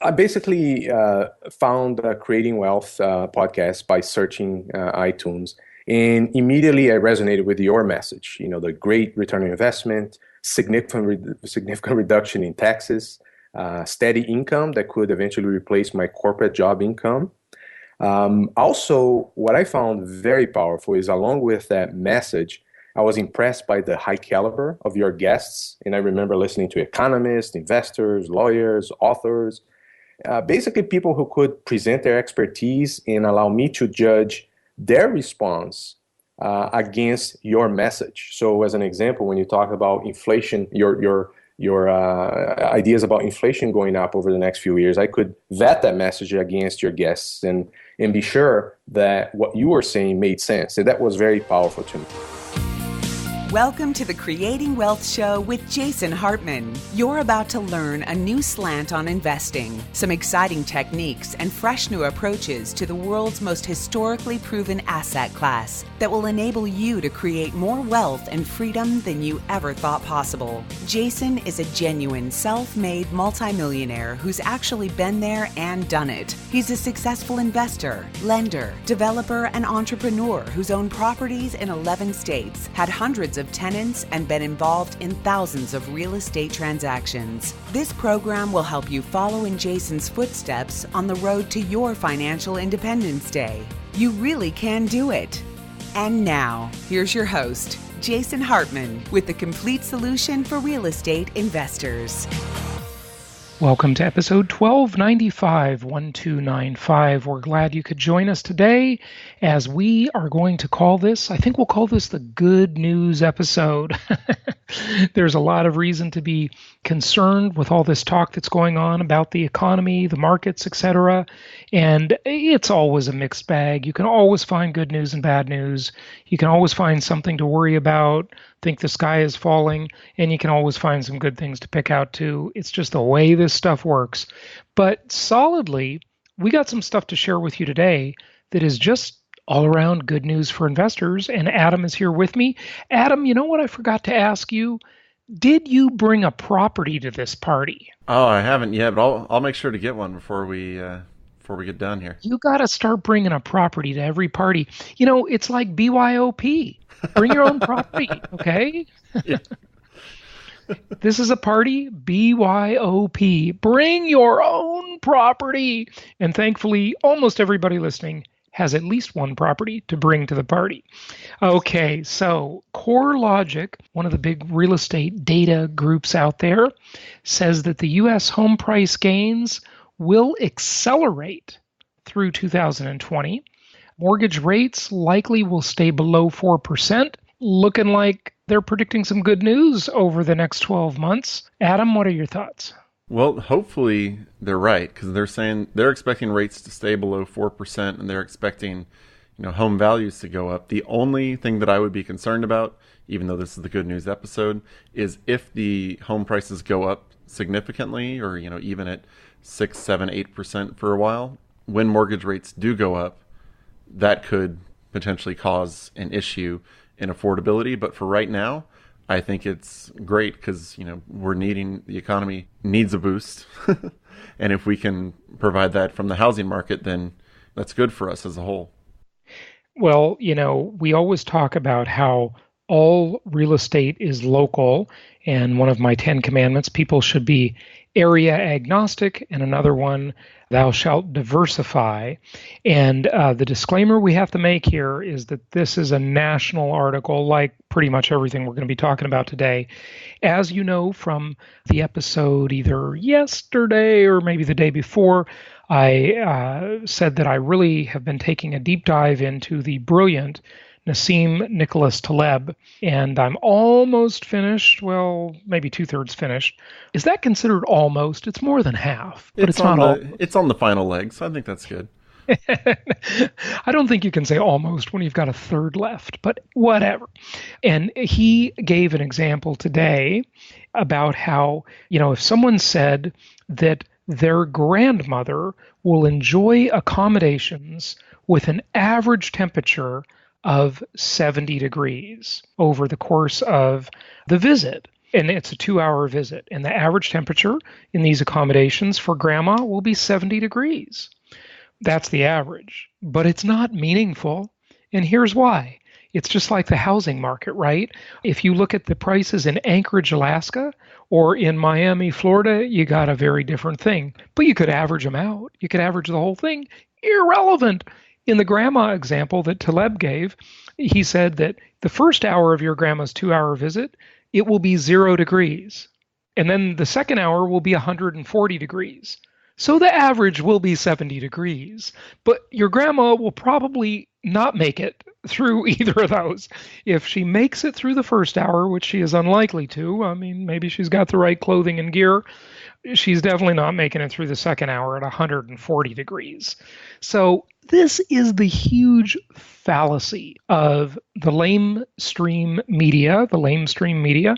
I basically found Creating Wealth podcast by searching iTunes, and immediately I resonated with your message. You know, the great return on investment, significant reduction in taxes, steady income that could eventually replace my corporate job income. Also, what I found very powerful is along with that message, I was impressed by the high caliber of your guests. And I remember listening to economists, investors, lawyers, authors, basically people who could present their expertise and allow me to judge their response against your message. So, as an example, when you talk about inflation, your ideas about inflation going up over the next few years, I could vet that message against your guests and be sure that what you were saying made sense. And that was very powerful to me. Welcome to the Creating Wealth Show with Jason Hartman. You're about to learn a new slant on investing, some exciting techniques, and fresh new approaches to the world's most historically proven asset class that will enable you to create more wealth and freedom than you ever thought possible. Jason is a genuine self-made multimillionaire who's actually been there and done it. He's a successful investor, lender, developer, and entrepreneur who's owned properties in 11 states, had hundreds of tenants, and been involved in thousands of real estate transactions. This program will help you follow in Jason's footsteps on the road to your financial independence day. You really can do it. And now, here's your host, Jason Hartman, with the complete solution for real estate investors. Welcome to episode 1295. We're glad you could join us today as we are going to call this, I think we'll call this the good news episode. There's a lot of reason to be concerned with all this talk that's going on about the economy, the markets, etc. And it's always a mixed bag. You can always find good news and bad news. You can always find something to worry about, think the sky is falling, and you can always find some good things to pick out too. It's just the way this stuff works. But solidly, we got some stuff to share with you today that is just all around good news for investors. And Adam is here with me. Adam, you know what I forgot to ask you? Did you bring a property to this party? Oh, I haven't yet, but I'll make sure to get one before we get done here. You got to start bringing a property to every party. You know, it's like BYOP. Bring your own property, okay? Yeah. This is a party, BYOP. Bring your own property. And thankfully, almost everybody listening has at least one property to bring to the party. Okay, so CoreLogic, one of the big real estate data groups out there, says that the U.S. home price gains will accelerate through 2020. Mortgage rates likely will stay below 4%, looking like they're predicting some good news over the next 12 months. Adam, what are your thoughts? Well, hopefully they're right, because they're saying they're expecting rates to stay below 4%, and they're expecting, home values to go up. The only thing that I would be concerned about, even though this is the good news episode, is if the home prices go up significantly, or even at 6, 7, 8% for a while, when mortgage rates do go up, that could potentially cause an issue in affordability. But for right now, I think it's great because, the economy needs a boost. And if we can provide that from the housing market, then that's good for us as a whole. Well, we always talk about how all real estate is local. And one of my 10 commandments, people should be area agnostic, and another one, thou shalt diversify. And the disclaimer we have to make here is that this is a national article, like pretty much everything we're going to be talking about today. As you know from the episode either yesterday or maybe the day before, I said that I really have been taking a deep dive into the brilliant Nassim Nicholas Taleb, and I'm almost finished. Well, maybe 2/3 finished. Is that considered almost? It's more than half, but it's not all. It's on the final leg, so I think that's good. I don't think you can say almost when you've got a third left, but whatever. And he gave an example today about how, if someone said that their grandmother will enjoy accommodations with an average temperature of 70 degrees over the course of the visit, And it's a 2-hour visit. And the average temperature in these accommodations for grandma will be 70 degrees. That's the average. But it's not meaningful. And here's why. It's just like the housing market, right? If you look at the prices in Anchorage, Alaska, or in Miami, Florida, you got a very different thing. But you could average them out. You could average the whole thing. Irrelevant. In the grandma example that Taleb gave, he said that the first hour of your grandma's 2-hour visit, it will be 0 degrees. And then the second hour will be 140 degrees. So the average will be 70 degrees. But your grandma will probably not make it through either of those. If she makes it through the first hour, which she is unlikely to, I mean, maybe she's got the right clothing and gear, she's definitely not making it through the second hour at 140 degrees. So this is the huge fallacy of the lamestream media. The lamestream media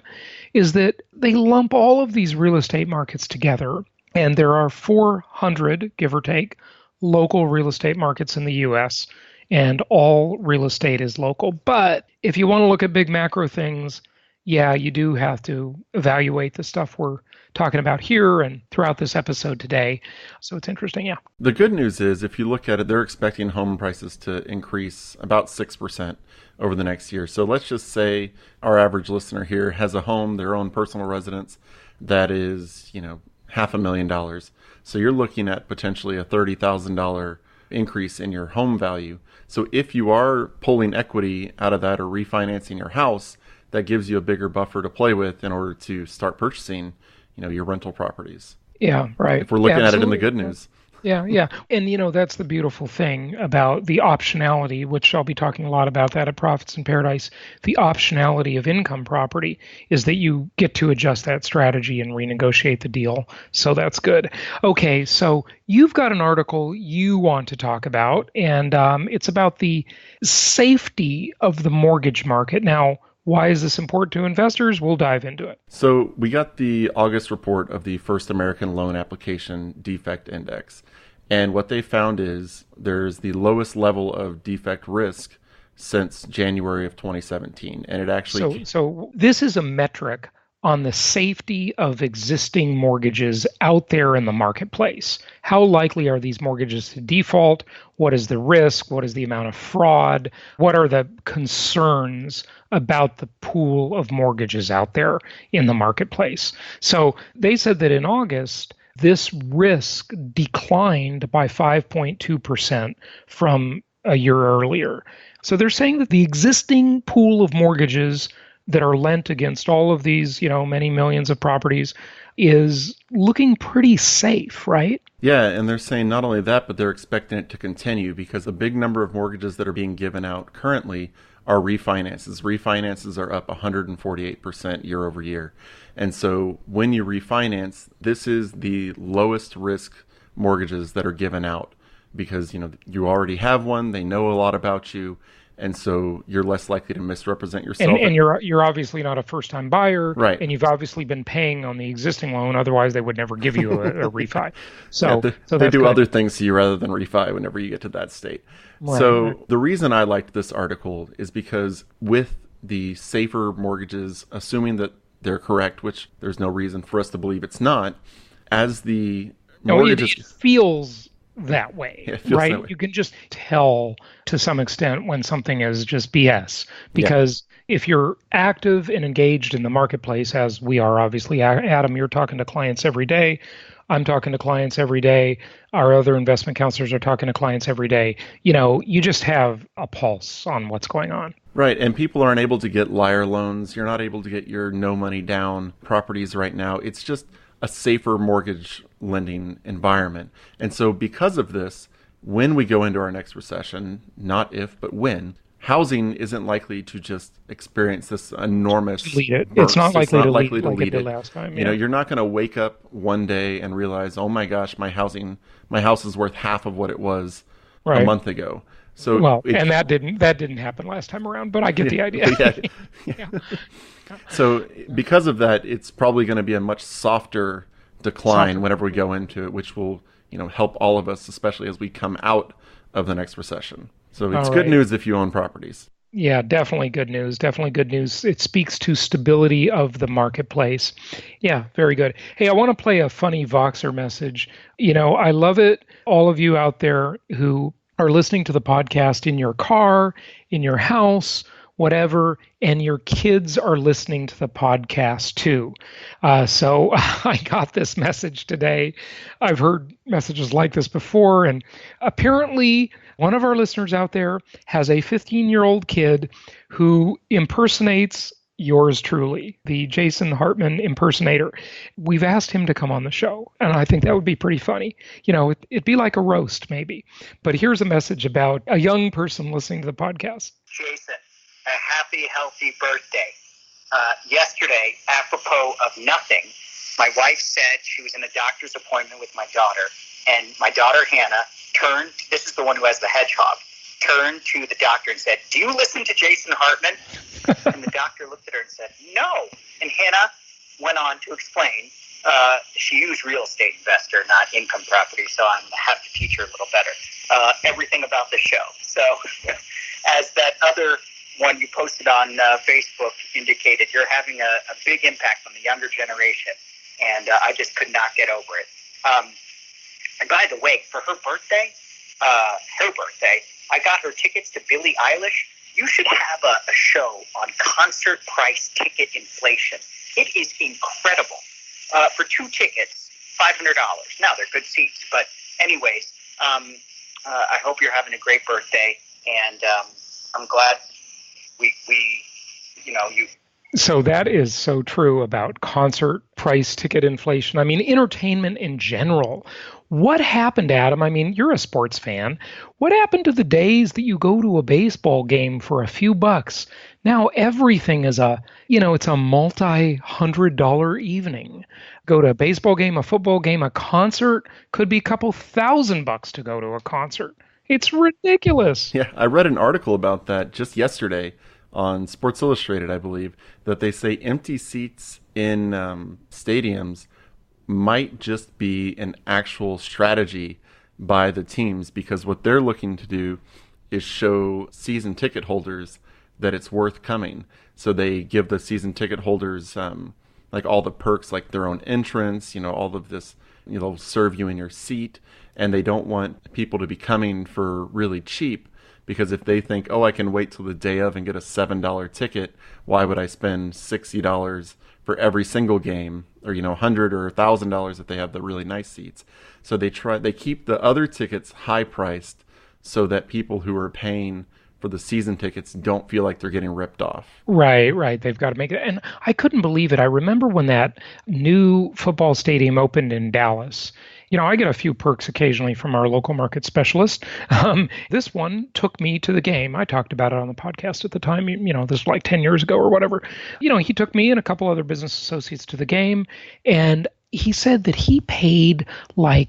is that they lump all of these real estate markets together. And there are 400, give or take, local real estate markets in the U.S., and all real estate is local. But if you want to look at big macro things, yeah, you do have to evaluate the stuff we're talking about here and throughout this episode today. So it's interesting, yeah. The good news is, if you look at it, they're expecting home prices to increase about 6% over the next year. So let's just say our average listener here has a home, their own personal residence, that is, $500,000. So you're looking at potentially a $30,000 increase in your home value. So if you are pulling equity out of that or refinancing your house, that gives you a bigger buffer to play with in order to start purchasing, your rental properties. Yeah, right. If we're looking at it in the good news. Yeah. And, that's the beautiful thing about the optionality, which I'll be talking a lot about that at Profits in Paradise. The optionality of income property is that you get to adjust that strategy and renegotiate the deal. So that's good. Okay, so you've got an article you want to talk about, and it's about the safety of the mortgage market. Now, why is this important to investors? We'll dive into it. So we got the August report of the First American Loan Application Defect Index. And what they found is there's the lowest level of defect risk since January of 2017. And it actually... So this is a metric on the safety of existing mortgages out there in the marketplace. How likely are these mortgages to default? What is the risk? What is the amount of fraud? What are the concerns about the pool of mortgages out there in the marketplace? So they said that in August, this risk declined by 5.2% from a year earlier. So they're saying that the existing pool of mortgages that are lent against all of these, many millions of properties is looking pretty safe, right? Yeah, and they're saying not only that, but they're expecting it to continue because a big number of mortgages that are being given out currently are refinances. Refinances are up 148% year over year. And so when you refinance, this is the lowest risk mortgages that are given out because, you already have one, they know a lot about you. And so you're less likely to misrepresent yourself. And you're obviously not a first-time buyer, right? And you've obviously been paying on the existing loan. Otherwise, they would never give you a refi. So, yeah, so they that's do good. Other things to you rather than refi whenever you get to that state. Right. The reason I liked this article is because with the safer mortgages, assuming that they're correct, which there's no reason for us to believe it's not, as the mortgages... It feels that way, right? That way. You can just tell to some extent when something is just BS because if you're active and engaged in the marketplace, as we are obviously, Adam, you're talking to clients every day. I'm talking to clients every day. Our other investment counselors are talking to clients every day. You just have a pulse on what's going on. Right, and people aren't able to get liar loans. You're not able to get your no money down properties right now. It's just a safer mortgage lending environment. And so because of this, when we go into our next recession, not if, but when, housing isn't likely to just experience this enormous burst. It's not likely to lead like it did last time. You're not going to wake up one day and realize, oh my gosh, my house is worth half of what it was a month ago. So and that didn't happen last time around, but I get the idea. Yeah. So because of that, it's probably going to be a much softer decline whenever we go into it, which will, help all of us, especially as we come out of the next recession. So it's good news if you own properties. Yeah, definitely good news. Definitely good news. It speaks to stability of the marketplace. Yeah, very good. Hey, I want to play a funny Voxer message. I love it. All of you out there who are listening to the podcast in your car, in your house, whatever, and your kids are listening to the podcast too. So I got this message today. I've heard messages like this before, and apparently one of our listeners out there has a 15-year-old kid who impersonates yours truly, the Jason Hartman impersonator. We've asked him to come on the show, and I think that would be pretty funny. It'd be like a roast, maybe. But here's a message about a young person listening to the podcast. Jason, a happy, healthy birthday. Yesterday, apropos of nothing, my wife said she was in a doctor's appointment with my daughter, and my daughter, Hannah, this is the one who has the hedgehog, turned to the doctor and said, "Do you listen to Jason Hartman?" And the doctor looked at her and said, "No." And Hannah went on to explain, she used real estate investor, not income property, so I have to teach her a little better, everything about the show. So as that other one you posted on Facebook indicated, you're having a big impact on the younger generation, and I just could not get over it. And by the way, for her birthday, I got her tickets to Billie Eilish. You should have a show on concert price ticket inflation. It is incredible. For 2 tickets, $500. Now, they're good seats. But anyways, I hope you're having a great birthday. And I'm glad you. So that is so true about concert price ticket inflation. I mean, entertainment in general. What happened, Adam? I mean, you're a sports fan. What happened to the days that you go to a baseball game for a few bucks? Now everything is it's a multi-$100 evening. Go to a baseball game, a football game, a concert, could be a couple $1,000 to go to a concert. It's ridiculous. Yeah, I read an article about that just yesterday on Sports Illustrated, I believe, that they say empty seats in stadiums might just be an actual strategy by the teams, because what they're looking to do is show season ticket holders that it's worth coming. So they give the season ticket holders like all the perks, like their own entrance, all of this, they'll serve you in your seat, and they don't want people to be coming for really cheap. Because if they think, I can wait till the day of and get a $7 ticket, why would I spend $60 for every single game, or $100 or $1,000 if they have the really nice seats? So they keep the other tickets high priced so that people who are paying for the season tickets don't feel like they're getting ripped off. Right. They've got to make it. And I couldn't believe it. I remember when that new football stadium opened in Dallas. I get a few perks occasionally from our local market specialist. This one took me to the game. I talked about it on the podcast at the time. This was like 10 years ago or whatever. He took me and a couple other business associates to the game. And he said that he paid I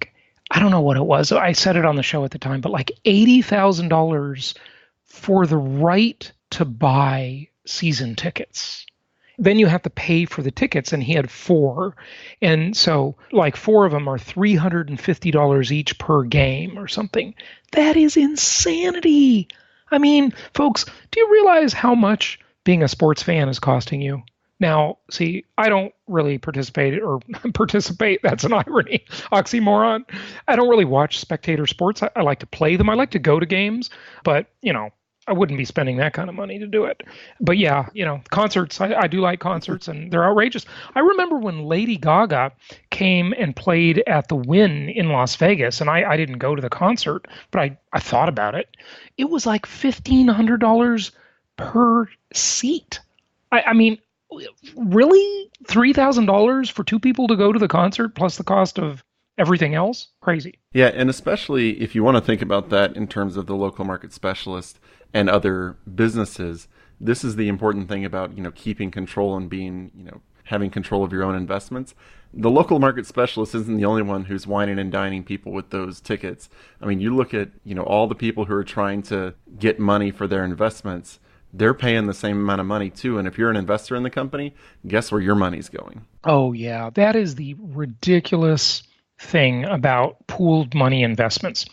don't know what it was. I said it on the show at the time, but like $80,000 for the right to buy season tickets. Then you have to pay for the tickets, and he had 4. And so 4 of them are $350 each per game or something. That is insanity. I mean, folks, do you realize how much being a sports fan is costing you? Now, see, I don't really participate, that's an irony, oxymoron. I don't really watch spectator sports. I like to play them. I like to go to games, but, I wouldn't be spending that kind of money to do it. But yeah, concerts, I do like concerts, and they're outrageous. I remember when Lady Gaga came and played at the Wynn in Las Vegas, and I didn't go to the concert, but I thought about it. It was like $1,500 per seat. I mean, really? $3,000 for 2 people to go to the concert plus the cost of everything else? Crazy. Yeah, and especially if you want to think about that in terms of the local market specialist and other businesses, this is the important thing about, keeping control and being, having control of your own investments. The local market specialist isn't the only one who's whining and dining people with those tickets. I mean, you look at, all the people who are trying to get money for their investments, they're paying the same amount of money too. And if you're an investor in the company, guess where your money's going? Oh, yeah. That is the ridiculous thing about pooled money investments.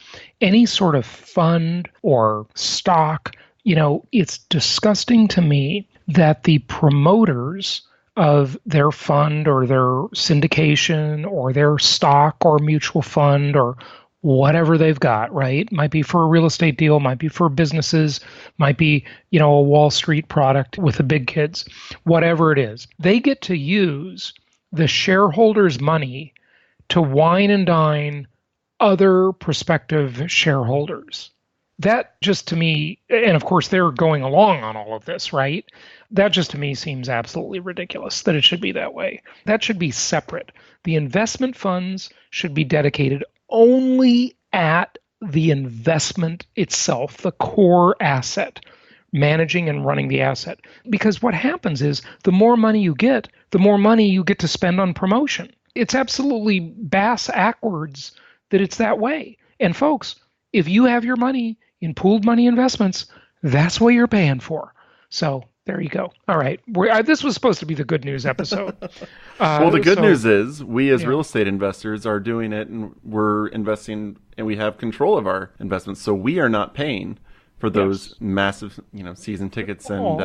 Any sort of fund or stock It's disgusting to me that the promoters of their fund or their syndication or their stock or mutual fund or whatever they've got, right? Might be for a real estate deal, might be for businesses, might be, a Wall Street product with the big kids, whatever it is. They get to use the shareholders' money to wine and dine other prospective shareholders. That just to me, and of course they're going along on all of this, right? That just to me seems absolutely ridiculous that it should be that way. That should be separate. The investment funds should be dedicated only at the investment itself, the core asset, managing and running the asset. Because what happens is the more money you get, the more money you get to spend on promotion. It's absolutely bass-ackwards that it's that way. And folks, if you have your money in pooled money investments, that's what you're paying for. So there you go. All right. This was supposed to be the good news episode. Well, the good news is we as real estate investors are doing it, and we're investing, and we have control of our investments. So we are not paying for those massive, season tickets and all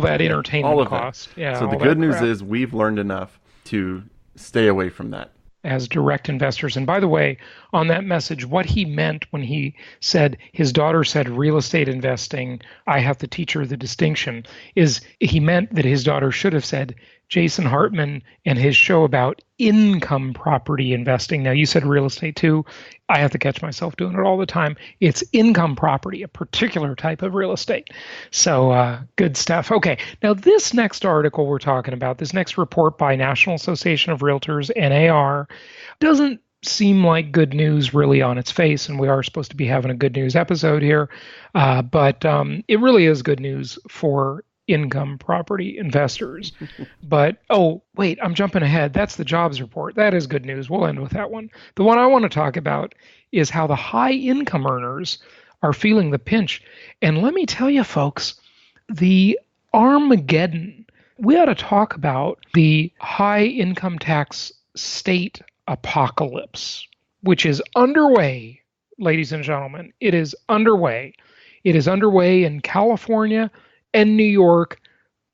that entertainment all of cost. That. Yeah. So the good news is we've learned enough to stay away from that as direct investors. And by the way, on that message, what he meant when he said his daughter said real estate investing, I have to teach her the distinction, is he meant that his daughter should have said Jason Hartman and his show about income property investing. Now, you said real estate too. I have to catch myself doing it all the time. It's income property, a particular type of real estate. So good stuff. Okay, now this next article we're talking about, this next report by National Association of Realtors, NAR, doesn't seem like good news really on its face, and we are supposed to be having a good news episode here, but it really is good news for income property investors. But, oh, wait, I'm jumping ahead. That's the jobs report. That is good news. We'll end with that one. The one I want to talk about is how the high income earners are feeling the pinch. And let me tell you, folks, the Armageddon, we ought to talk about the high income tax state apocalypse, which is underway, ladies and gentlemen. It is underway. It is underway in California and New York.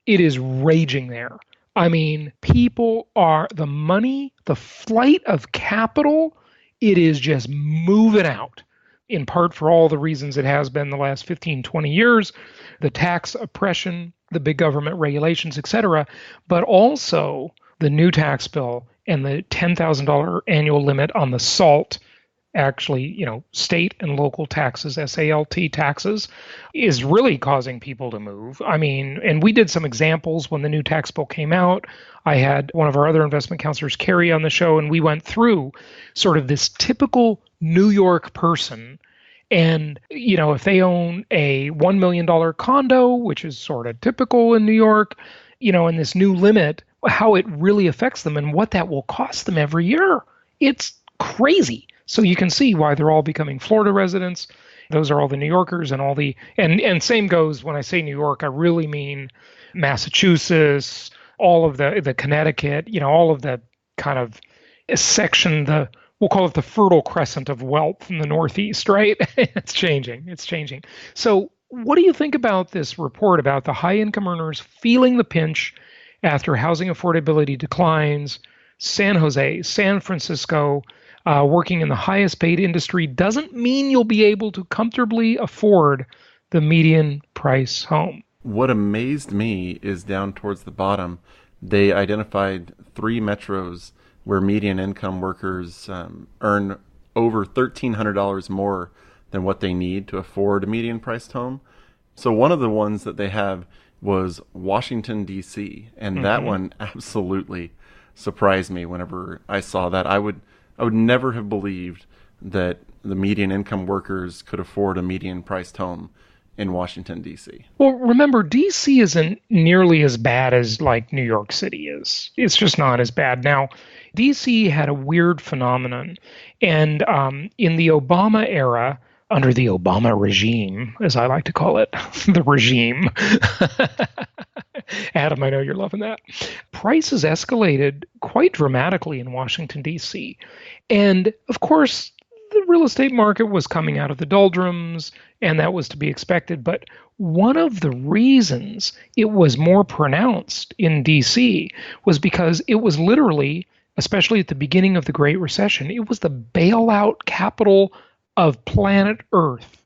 It is raging there. I mean, people are, the money, the flight of capital, it is just moving out, in part for all the reasons it has been the last 15, 20 years, the tax oppression, the big government regulations, etc., but also the new tax bill and the $10,000 annual limit on the SALT, actually, state and local taxes, SALT taxes, is really causing people to move. I mean, and we did some examples when the new tax bill came out. I had one of our other investment counselors, Carrie, on the show, and we went through sort of this typical New York person. And, if they own a $1 million condo, which is sort of typical in New York, and this new limit, how it really affects them and what that will cost them every year. It's crazy. So you can see why they're all becoming Florida residents. Those are all the New Yorkers and all the, and same goes when I say New York, I really mean Massachusetts, all of the Connecticut, all of the kind of section, we'll call it the Fertile Crescent of wealth in the Northeast, right? It's changing. So what do you think about this report about the high income earners feeling the pinch after housing affordability declines? San Jose, San Francisco, working in the highest paid industry doesn't mean you'll be able to comfortably afford the median price home. What amazed me is down towards the bottom, they identified 3 metros where median income workers earn over $1,300 more than what they need to afford a median priced home. So one of the ones that they have was Washington, D.C., and that one absolutely surprised me whenever I saw that. I would never have believed that the median income workers could afford a median priced home in Washington, D.C. Well, remember, D.C. isn't nearly as bad as like New York City is. It's just not as bad. Now, D.C. had a weird phenomenon. And in the Obama era, under the Obama regime, as I like to call it, the regime. Adam, I know you're loving that. Prices escalated quite dramatically in Washington, D.C. And, of course, the the real estate market was coming out of the doldrums, and that was to be expected. But one of the reasons it was more pronounced in DC was because it was literally, especially at the beginning of the Great Recession, it was the bailout capital of planet Earth.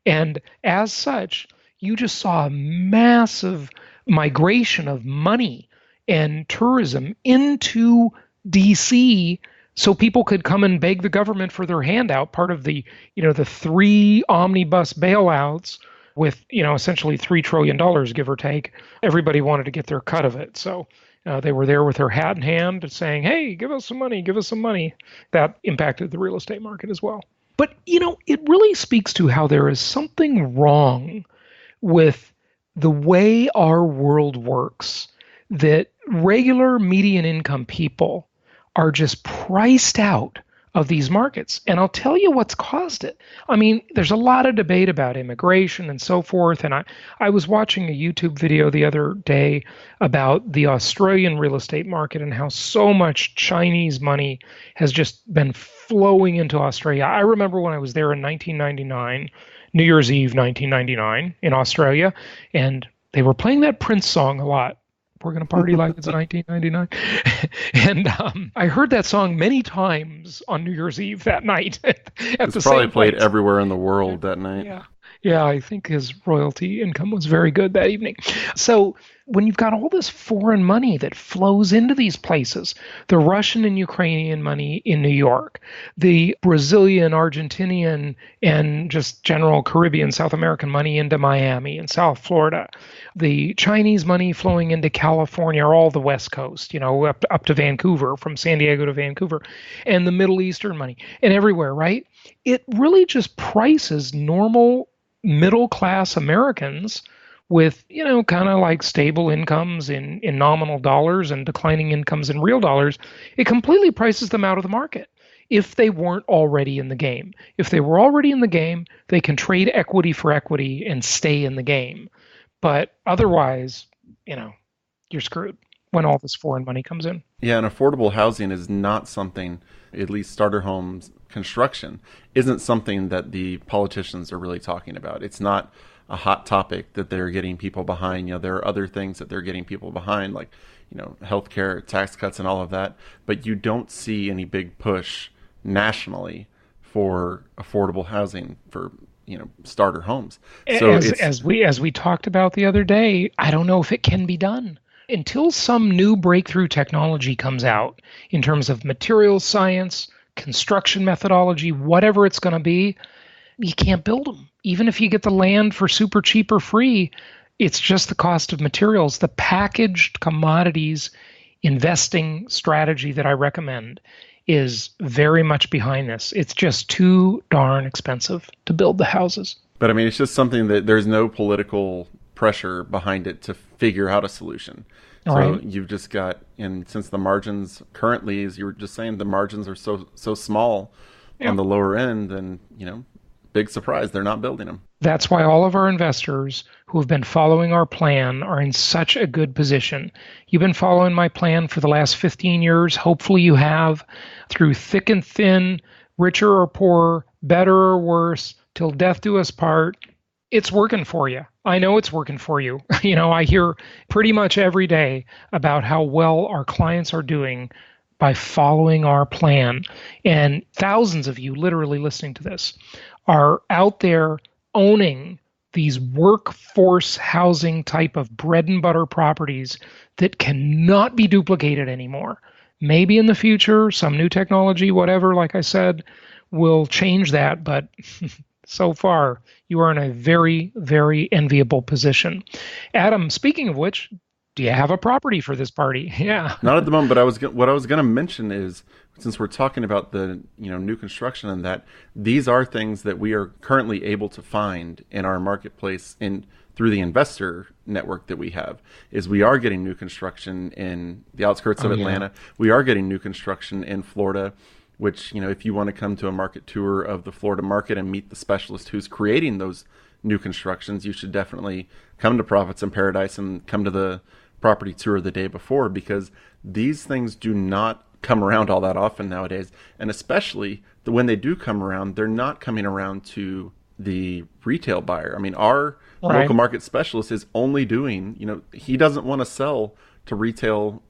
And as such, you just saw a massive migration of money and tourism into DC so people could come and beg the government for their handout, part of the, the 3 omnibus bailouts with, essentially $3 trillion, give or take. Everybody wanted to get their cut of it. So they were there with their hat in hand saying, hey, give us some money, give us some money. That impacted the real estate market as well. But, it really speaks to how there is something wrong with the way our world works, that regular median income people are just priced out of these markets. And I'll tell you what's caused it. I mean, there's a lot of debate about immigration and so forth. And I was watching a YouTube video the other day about the Australian real estate market and how so much Chinese money has just been flowing into Australia. I remember when I was there in 1999, New Year's Eve 1999 in Australia, and they were playing that Prince song a lot. We're going to party like it's 1999. And I heard that song many times on New Year's Eve that night. It's probably played everywhere in the world that night. Yeah, I think his royalty income was very good that evening. So when you've got all this foreign money that flows into these places, the Russian and Ukrainian money in New York, the Brazilian, Argentinian, and just general Caribbean, South American money into Miami and South Florida, the Chinese money flowing into California or all the West Coast, up to Vancouver, from San Diego to Vancouver, and the Middle Eastern money, and everywhere, right? It really just prices normal middle-class Americans with, kind of like stable incomes in nominal dollars and declining incomes in real dollars. It completely prices them out of the market if they weren't already in the game. If they were already in the game, they can trade equity for equity and stay in the game. But otherwise, you're screwed when all this foreign money comes in. Yeah, and affordable housing is not something, at least starter homes construction, isn't something that the politicians are really talking about. It's not a hot topic that they're getting people behind. There are other things that they're getting people behind, like, healthcare, tax cuts, and all of that. But you don't see any big push nationally for affordable housing for starter homes. So as we talked about the other day, I don't know if it can be done until some new breakthrough technology comes out in terms of materials science, construction methodology, whatever it's going to be. You can't build them. Even if you get the land for super cheap or free, it's just the cost of materials. The packaged commodities investing strategy that I recommend is very much behind this. It's just too darn expensive to build the houses. But I mean, it's just something that there's no political pressure behind it to figure out a solution. So right. You've just got, and since the margins currently, as you were just saying, the margins are so small on the lower end, then, big surprise, they're not building them. That's why all of our investors who have been following our plan are in such a good position. You've been following my plan for the last 15 years. Hopefully you have, through thick and thin, richer or poorer, better or worse, till death do us part. It's working for you. I know it's working for you. I hear pretty much every day about how well our clients are doing by following our plan. And thousands of you literally listening to this are out there owning these workforce housing type of bread and butter properties that cannot be duplicated anymore. Maybe in the future, some new technology, whatever, like I said, will change that. But so far, you are in a very, very enviable position. Adam, speaking of which, do you have a property for this party? Yeah. Not at the moment, but what I was going to mention is, since we're talking about the new construction and that, these are things that we are currently able to find in our marketplace through the investor network that we have. Is we are getting new construction in the outskirts of Atlanta. Yeah. We are getting new construction in Florida, which, if you want to come to a market tour of the Florida market and meet the specialist who's creating those new constructions, you should definitely come to Profits in Paradise and come to the property tour the day before, because these things do not come around all that often nowadays. And especially when they do come around, they're not coming around to the retail buyer. I mean, our local market specialist is only doing, he doesn't want to sell to retail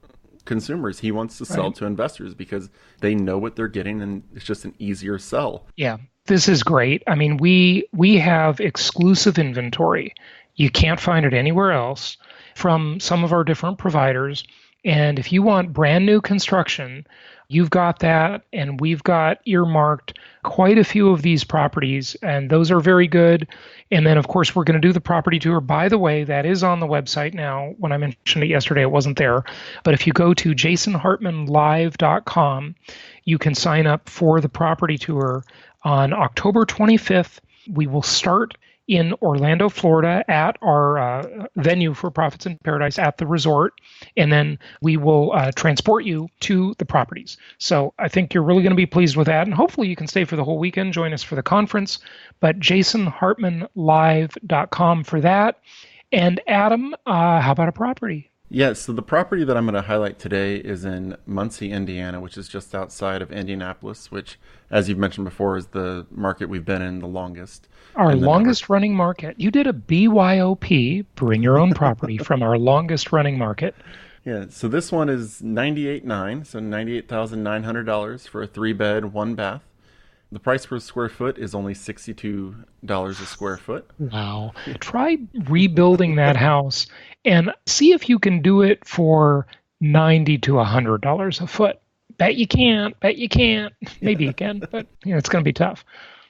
consumers. He wants to sell to investors because they know what they're getting and it's just an easier sell. Yeah, this is great. I mean, we have exclusive inventory. You can't find it anywhere else from some of our different providers. And if you want brand new construction, you've got that, and we've got earmarked quite a few of these properties, and those are very good. And then, of course, we're going to do the property tour. By the way, that is on the website now. When I mentioned it yesterday, it wasn't there. But if you go to jasonhartmanlive.com, you can sign up for the property tour on October 25th. We will start in Orlando, Florida, at our venue for Profits in Paradise at the resort, and then we will transport you to the properties. So I think you're really going to be pleased with that, and hopefully you can stay for the whole weekend, join us for the conference, but jasonhartmanlive.com for that. And Adam, how about a property? Yeah, so the property that I'm going to highlight today is in Muncie, Indiana, which is just outside of Indianapolis, which, as you've mentioned before, is the market we've been in the longest. Our longest running market. You did a BYOP, bring your own property, from our longest running market. Yeah, so this one is $98,900, so $98,900 for a 3-bed, 1-bath. The price per square foot is only $62 a square foot. Wow. Try rebuilding that house and see if you can do it for $90 to $100 a foot. Bet you can't. Maybe you can, but it's going to be tough.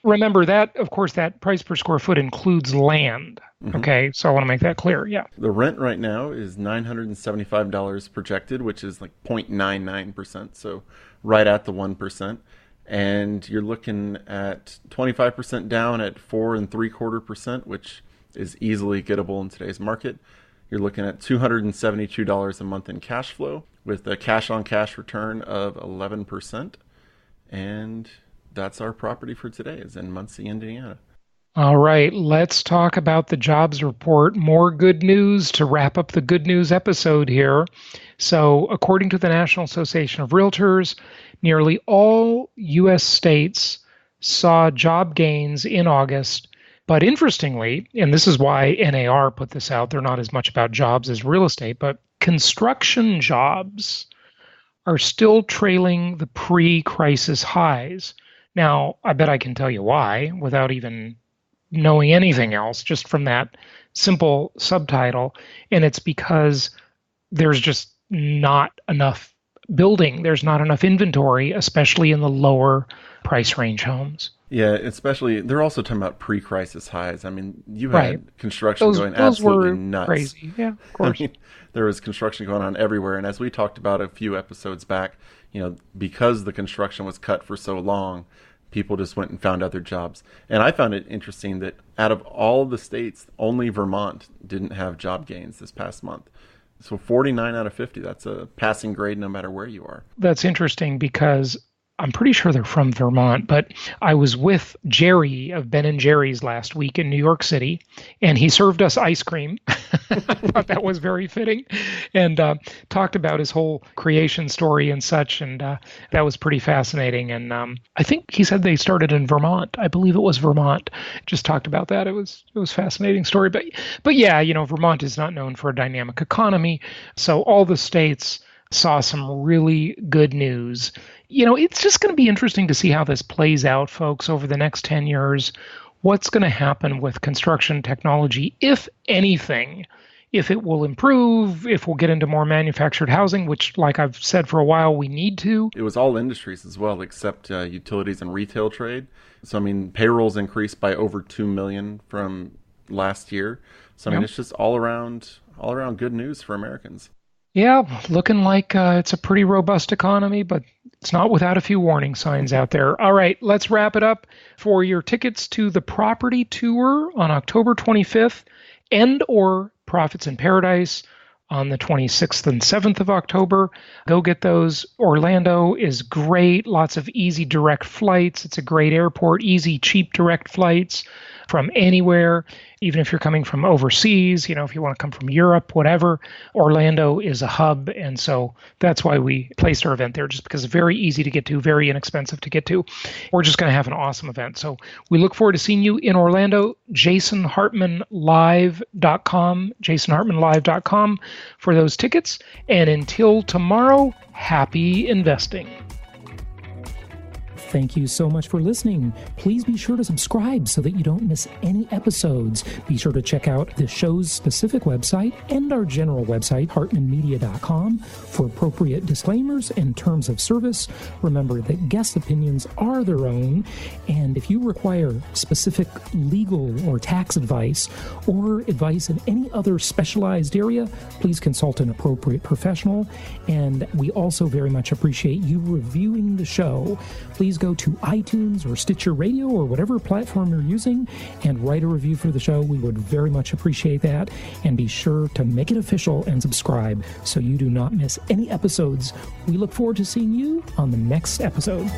Remember that, of course, that price per square foot includes land. Okay, so I want to make that clear. Yeah. The rent right now is $975 projected, which is like 0.99%, so right at the 1%. And you're looking at 25% down at 4.75%, which is easily gettable in today's market. You're looking at $272 a month in cash flow with a cash-on-cash return of 11%. And that's our property for today, is in Muncie, Indiana. All right, let's talk about the jobs report. More good news to wrap up the good news episode here. So, according to the National Association of Realtors, nearly all U.S. states saw job gains in August. But interestingly, and this is why NAR put this out, they're not as much about jobs as real estate, but construction jobs are still trailing the pre-crisis highs. Now, I bet I can tell you why without even knowing anything else, just from that simple subtitle. And it's because there's just not enough building. There's not enough inventory, especially in the lower price range homes. Yeah, especially, they're also talking about pre-crisis highs. I mean, you had construction going absolutely nuts. Crazy. Yeah, of course. I mean, there was construction going on everywhere. And as we talked about a few episodes back, because the construction was cut for so long, people just went and found other jobs. And I found it interesting that out of all the states, only Vermont didn't have job gains this past month. So 49 out of 50, that's a passing grade no matter where you are. That's interesting because I'm pretty sure they're from Vermont, but I was with Jerry of Ben & Jerry's last week in New York City, and he served us ice cream. I thought that was very fitting, and talked about his whole creation story and such, and that was pretty fascinating. And I think he said they started in Vermont. I believe it was Vermont. Just talked about that. It was a fascinating story. But yeah, Vermont is not known for a dynamic economy, so all the states saw some really good news. It's just going to be interesting to see how this plays out, folks, over the next 10 years. What's going to happen with construction technology, if anything, if it will improve, if we'll get into more manufactured housing, which, like I've said for a while, we need to. It was all industries as well, except utilities and retail trade. So, I mean, payrolls increased by over 2 million from last year. So, I mean, It's just all around good news for Americans. Yeah, looking like it's a pretty robust economy, but it's not without a few warning signs out there. All right, let's wrap it up. For your tickets to the property tour on October 25th and/or Profits in Paradise on the 26th and 7th of October, go get those. Orlando is great. Lots of easy direct flights. It's a great airport. Easy, cheap direct flights. from anywhere, even if you're coming from overseas, if you want to come from Europe, whatever. Orlando is a hub, and so that's why we placed our event there, just because it's very easy to get to, very inexpensive to get to. We're just going to have an awesome event. So we look forward to seeing you in Orlando. JasonHartmanLive.com, JasonHartmanLive.com for those tickets. And until tomorrow, happy investing. Thank you so much for listening. Please be sure to subscribe so that you don't miss any episodes. Be sure to check out the show's specific website and our general website, hartmanmedia.com, for appropriate disclaimers and terms of service. Remember that guest opinions are their own, and if you require specific legal or tax advice or advice in any other specialized area, please consult an appropriate professional. And we also very much appreciate you reviewing the show. Please go to iTunes or Stitcher Radio or whatever platform you're using and write a review for the show. We would very much appreciate that. And be sure to make it official and subscribe so you do not miss any episodes. We look forward to seeing you on the next episode.